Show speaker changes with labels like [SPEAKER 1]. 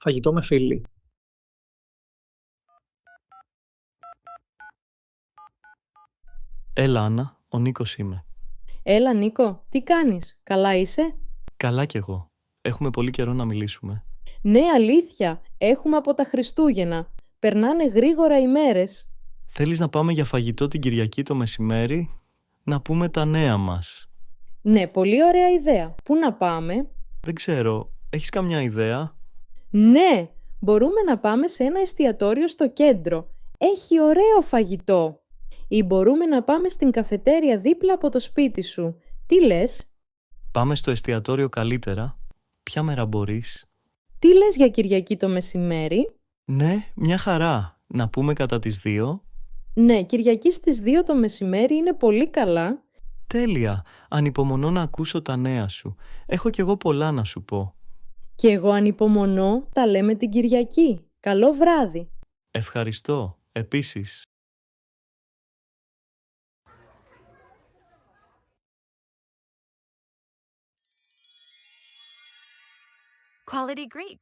[SPEAKER 1] Φαγητό με φίλοι.
[SPEAKER 2] Έλα, Άννα, ο Νίκος είμαι.
[SPEAKER 3] Έλα Νίκο, τι κάνεις, καλά είσαι?
[SPEAKER 2] Καλά κι εγώ. Έχουμε πολύ καιρό να μιλήσουμε.
[SPEAKER 3] Ναι, αλήθεια, έχουμε από τα Χριστούγεννα. Περνάνε γρήγορα οι μέρες.
[SPEAKER 2] Θέλεις να πάμε για φαγητό την Κυριακή το μεσημέρι? Να πούμε τα νέα μας.
[SPEAKER 3] Ναι, πολύ ωραία ιδέα. Πού να πάμε?
[SPEAKER 2] Δεν ξέρω, έχεις καμιά ιδέα?
[SPEAKER 3] Ναι, μπορούμε να πάμε σε ένα εστιατόριο στο κέντρο. Έχει ωραίο φαγητό. Ή μπορούμε να πάμε στην καφετέρια δίπλα από το σπίτι σου. Τι λες?
[SPEAKER 2] Πάμε στο εστιατόριο καλύτερα. Ποια μέρα μπορείς?
[SPEAKER 3] Τι λες για Κυριακή το μεσημέρι?
[SPEAKER 2] Ναι, μια χαρά. Να πούμε κατά τις 2.
[SPEAKER 3] Ναι, Κυριακή στις 2 το μεσημέρι είναι πολύ καλά.
[SPEAKER 2] Τέλεια. Ανυπομονώ να ακούσω τα νέα σου. Έχω κι εγώ πολλά να σου πω.
[SPEAKER 3] Και εγώ ανυπομονώ, τα λέμε την Κυριακή. Καλό βράδυ.
[SPEAKER 2] Ευχαριστώ. Επίσης.
[SPEAKER 4] Quality Greek.